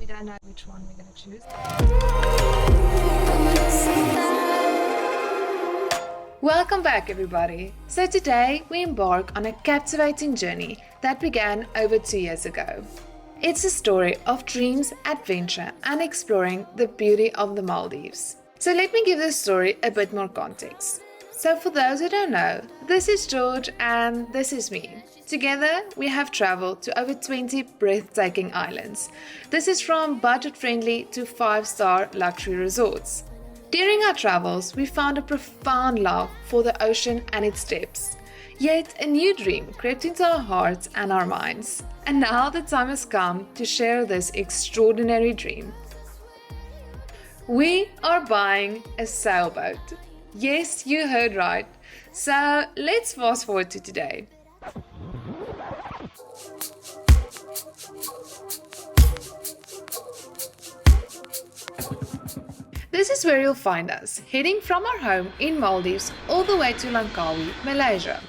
We don't know which one we're going to choose. Welcome back, everybody. So today we embark on a captivating journey that began over 2 years ago. It's a story of dreams, adventure, and exploring the beauty of the Maldives. So let me give this story a bit more context. So for those who don't know, this is George and this is me. Together, we have traveled to over 20 breathtaking islands. This is from budget-friendly to 5-star luxury resorts. During our travels, we found a profound love for the ocean and its depths. Yet a new dream crept into our hearts and our minds. And now the time has come to share this extraordinary dream. We are buying a sailboat. Yes, you heard right. So let's fast forward to today. This is where you'll find us, heading from our home in Maldives all the way to Langkawi, Malaysia.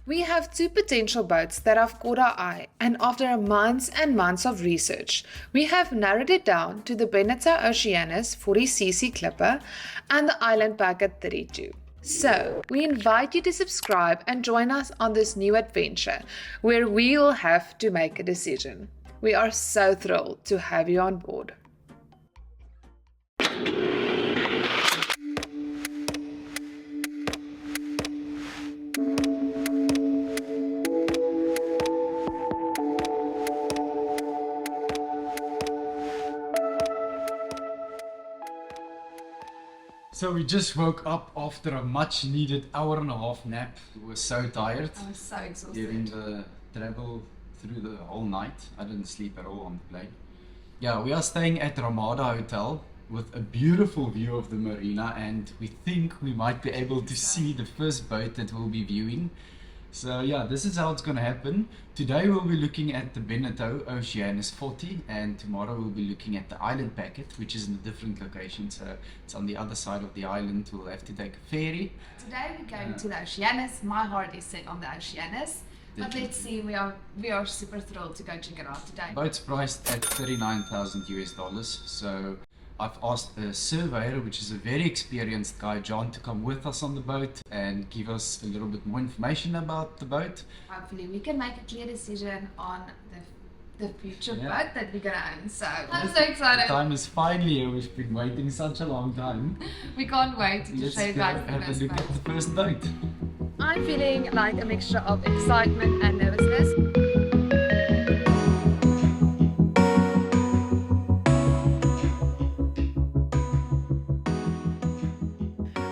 We have 2 potential boats that have caught our eye, and after months and months of research, we have narrowed it down to the Beneteau Oceanis 40cc clipper and the Island Packet 32. So, we invite you to subscribe and join us on this new adventure, where we will have to make a decision. We are so thrilled to have you on board. So we just woke up after a much needed hour-and-a-half nap. We were so tired. I was so exhausted. During the travel through the whole night. I didn't sleep at all on the plane. Yeah, we are staying at Ramada Hotel with a beautiful view of the marina, and we think we might be able to see the first boat that we'll be viewing. So yeah, this is how it's going to happen. Today we'll be looking at the Beneteau Oceanis 40, and tomorrow we'll be looking at the Island Packet, which is in a different location. So it's on the other side of the island. We'll have to take a ferry. Today we're going to the Oceanis. My heart is set on the Oceanis. But let's see, we are super thrilled to go check it out today. Boat's priced at $39,000 US. So I've asked a surveyor, which is a very experienced guy, John, to come with us on the boat and give us a little bit more information about the boat. Hopefully we can make a clear decision on the future boat that we're going to own. So I'm so The excited. time is finally here. We've been waiting such a long time. We can't wait to Let's show you go guys the have a first look boat. at the first boat. I'm feeling like a mixture of excitement and nervousness.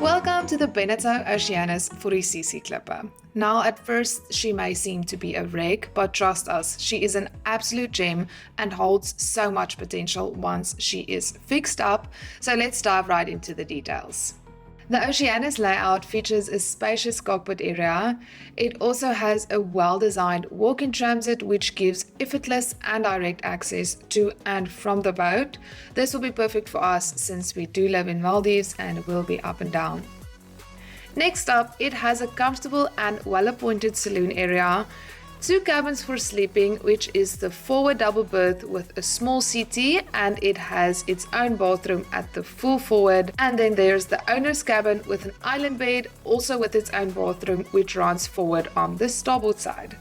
Welcome to the Beneteau Oceanis 40cc clipper. Now at first she may seem to be a wreck, but trust us, she is an absolute gem and holds so much potential once she is fixed up. So let's dive right into the details. The Oceanis layout features a spacious cockpit area. It also has a well-designed walk-in transit which gives effortless and direct access to and from the boat. This will be perfect for us since we do live in Maldives and will be up and down. Next up, it has a comfortable and well-appointed saloon area, 2 cabins for sleeping, which is the forward double berth with a small settee, and it has its own bathroom at the full forward. And then there's the owner's cabin with an island bed, also with its own bathroom, which runs forward on the starboard side.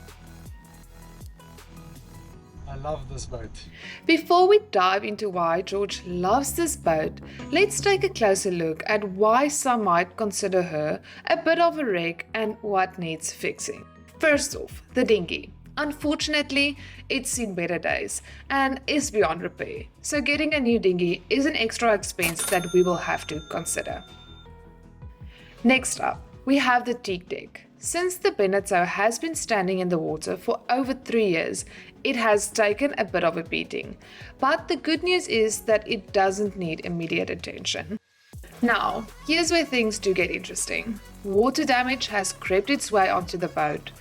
I love this boat. Before we dive into why George loves this boat, let's take a closer look at why some might consider her a bit of a wreck and what needs fixing. First off, the dinghy. Unfortunately, it's seen better days and is beyond repair. So getting a new dinghy is an extra expense that we will have to consider. Next up, we have the teak deck. Since the Beneteau has been standing in the water for over 3 years, it has taken a bit of a beating. But the good news is that it doesn't need immediate attention. Now, here's where things do get interesting. Water damage has crept its way onto the boat,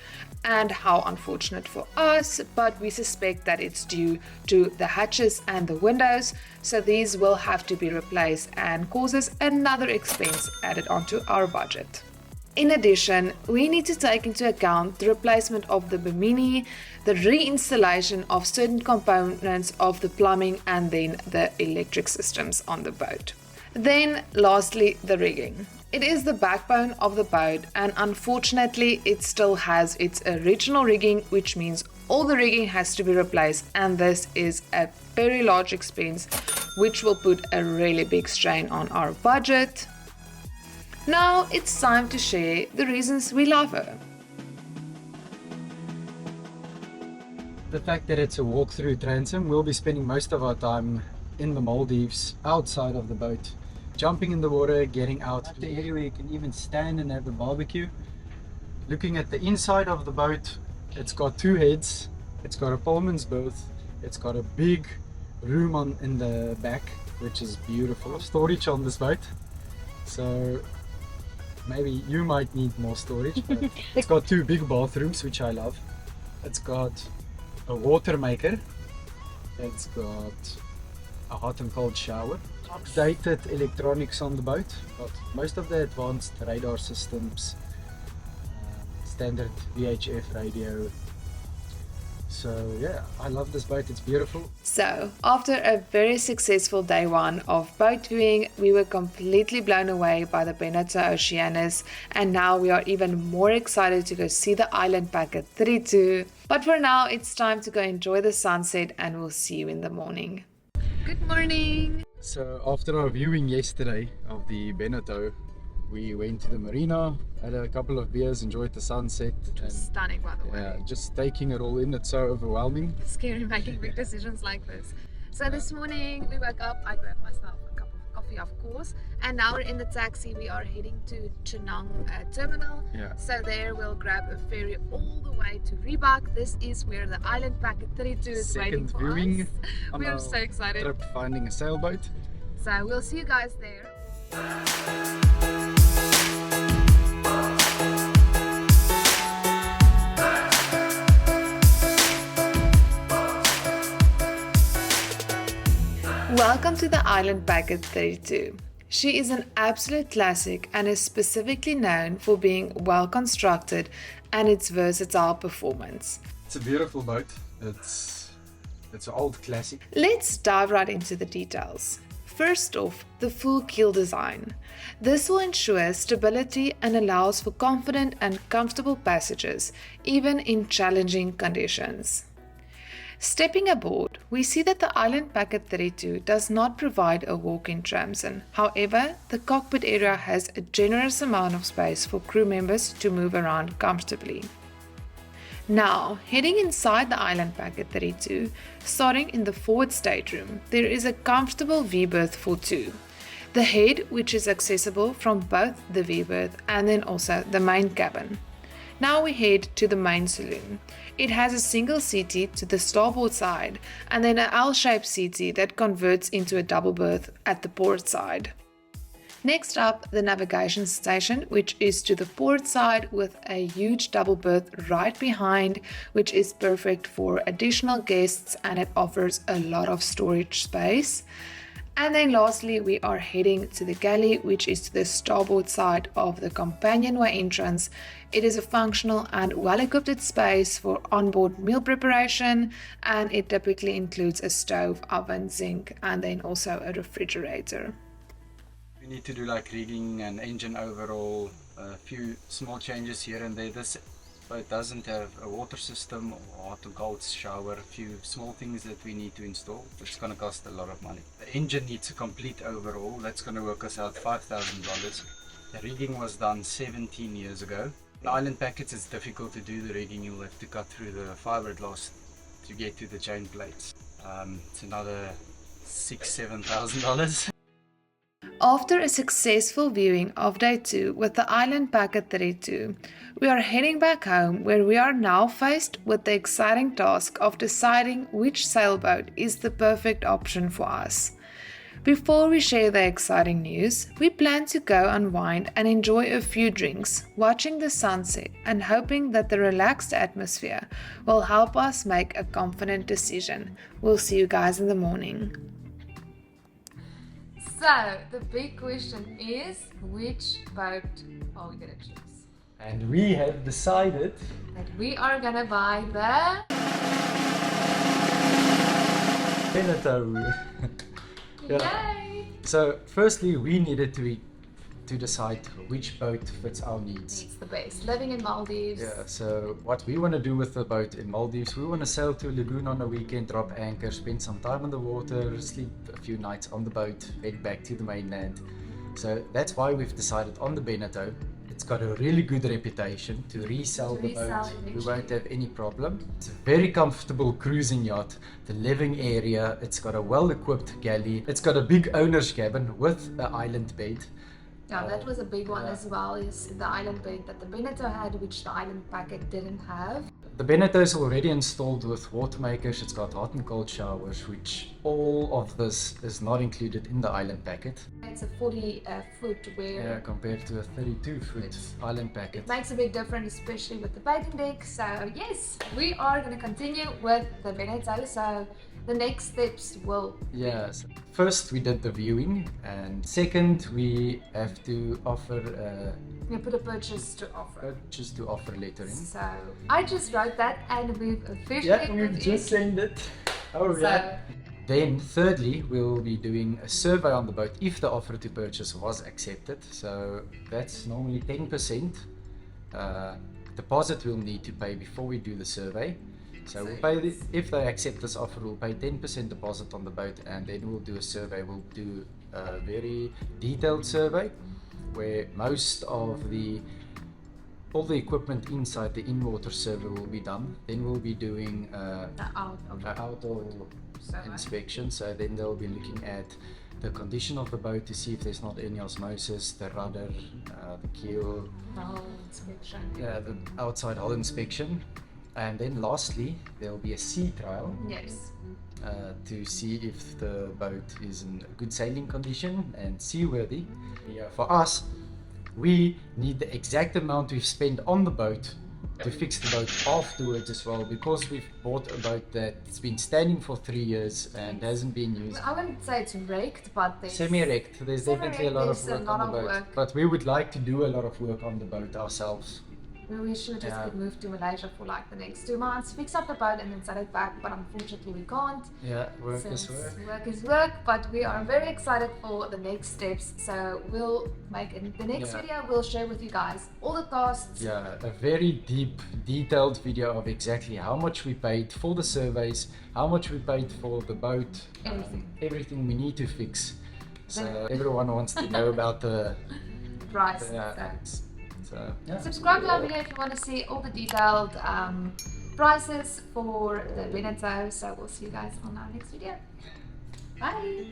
and how unfortunate for us, but we suspect that it's due to the hatches and the windows, so these will have to be replaced and causes another expense added onto our budget. In addition, we need to take into account the replacement of the bimini, the reinstallation of certain components of the plumbing, and then the electric systems on the boat. Then, lastly, the rigging. It is the backbone of the boat, and unfortunately, it still has its original rigging, which means all the rigging has to be replaced, and this is a very large expense, which will put a really big strain on our budget. Now it's time to share the reasons we love her. The fact that it's a walk-through transom, we'll be spending most of our time in the Maldives, outside of the boat, jumping in the water, getting out. The area where you can even stand and have a barbecue. Looking at the inside of the boat, it's got two heads, it's got a Pullman's berth, it's got a big room in the back, which is beautiful. Storage on this boat, so maybe you might need more storage, but it's got two big bathrooms, which I love. It's got a water maker, it's got a hot and cold shower, updated electronics on the boat, got most of the advanced radar systems, standard VHF radio. So yeah, I love this boat, it's beautiful. So, after a very successful day one of boat viewing, we were completely blown away by the Beneteau Oceanis, and now we are even more excited to go see the island packet 32. But for now, it's time to go enjoy the sunset, and we'll see you in the morning. Good morning! So after our viewing yesterday of the Beneteau, we went to the marina, had a couple of beers, enjoyed the sunset. And Stunning, by the way. yeah, just taking it all in, it's so overwhelming. It's scary making big decisions like this. So this morning we woke up, I grabbed myself a cup of coffee, of course, and now we're in the taxi. We are heading to Chenang terminal. Yeah. So there we'll grab a ferry all the way to Rebuk. This is where the island packet 32 is waiting Second for viewing us. on We are our so excited. trip finding a sailboat. So we'll see you guys there. Welcome to the Island Packet 32. She is an absolute classic and is specifically known for being well constructed and its versatile performance. It's a beautiful boat. It's an old classic. Let's dive right into the details. First off, the full keel design. This will ensure stability and allows for confident and comfortable passages, even in challenging conditions. Stepping aboard, we see that the Island Packet 32 does not provide a walk-in transom. However, the cockpit area has a generous amount of space for crew members to move around comfortably. Now, heading inside the Island Packet 32, starting in the forward stateroom, there is a comfortable V-berth for two. The head, which is accessible from both the V-berth and then also the main cabin. Now we head to the main saloon. It has a single seatee to the starboard side and then an L-shaped seatee that converts into a double berth at the port side. Next up, the navigation station, which is to the port side with a huge double berth right behind, which is perfect for additional guests and it offers a lot of storage space. And then lastly, we are heading to the galley, which is to the starboard side of the companionway entrance. It is a functional and well-equipped space for onboard meal preparation, and it typically includes a stove, oven, sink, and then also a refrigerator. We need to do like rigging and engine overhaul, a few small changes here and there. This boat doesn't have a water system or hot and cold shower, a few small things that we need to install. It's going to cost a lot of money. The engine needs a complete overhaul. That's going to work us out $5,000. The rigging was done 17 years ago. In island packets it's difficult to do the rigging. You'll have to cut through the fiberglass to get to the chain plates. It's another $6,000-7,000. After a successful viewing of day 2 with the Island Packet 32, we are heading back home where we are now faced with the exciting task of deciding which sailboat is the perfect option for us. Before we share the exciting news, we plan to go unwind and enjoy a few drinks, watching the sunset and hoping that the relaxed atmosphere will help us make a confident decision. We'll see you guys in the morning. So, the big question is, which boat are we going to choose? And we have decided that we are gonna buy the Benetaou. Yay! So firstly, we needed to decide which boat fits our needs. It's the best. Living in Maldives. Yeah, so what we want to do with the boat in Maldives, we want to sail to a lagoon on a weekend, drop anchor, spend some time on the water, sleep a few nights on the boat, head back to the mainland. So that's why we've decided on the Beneteau. It's got a really good reputation to resell the boat. We won't have any problem. It's a very comfortable cruising yacht, the living area. It's got a well-equipped galley. It's got a big owner's cabin with an island bed. Yeah, that was a big one as well, is the island bed that the Beneteau had, which the island packet didn't have. The Beneteau is already installed with water makers. It's got hot and cold showers, which all of this is not included in the island packet. It's a 40-foot where... Yeah, compared to a 32-foot island packet. It makes a big difference, especially with the bathing deck. So yes, we are going to continue with the Beneteau. So the next steps will... Yes. First, we did the viewing, and second, we have to offer we put a purchase to offer. Purchase to offer letter in. So I just wrote that, and we've officially... Yeah, we've just sent it. Oh yeah. Then thirdly, we'll be doing a survey on the boat if the offer to purchase was accepted. So that's normally 10%. Deposit we'll need to pay before we do the survey. So we'll pay if they accept this offer, we'll pay 10% deposit on the boat, and then we'll do a survey. We'll do a very detailed survey where most of all the equipment inside the in-water survey will be done. Then we'll be doing an outdoor inspection. So then they'll be looking at the condition of the boat to see if there's not any osmosis, the rudder, the keel, the hull inspection. Yeah, the outside hull inspection. And then lastly, there'll be a sea trial. Yes. To see if the boat is in good sailing condition and seaworthy. Yeah. For us, we need the exact amount we've spent on the boat to fix the boat afterwards as well, because we've bought a boat that's been standing for 3 years and hasn't been used. I wouldn't say it's wrecked, but there's... Semi-wrecked. There's definitely a lot of work on the boat. But we would like to do a lot of work on the boat ourselves. We should just could move to Malaysia for like the next 2 months, fix up the boat and then sell it back, but unfortunately we can't. Yeah, work is work. Work is work, but we are very excited for the next steps. So we'll make in the next video, we'll share with you guys all the costs. Yeah, a very deep, detailed video of exactly how much we paid for the surveys, how much we paid for the boat, everything we need to fix. So everyone wants to know about the price. So, yeah. Subscribe to our video if you want to see all the detailed prices for the Beneteau. So we'll see you guys on our next video. Bye!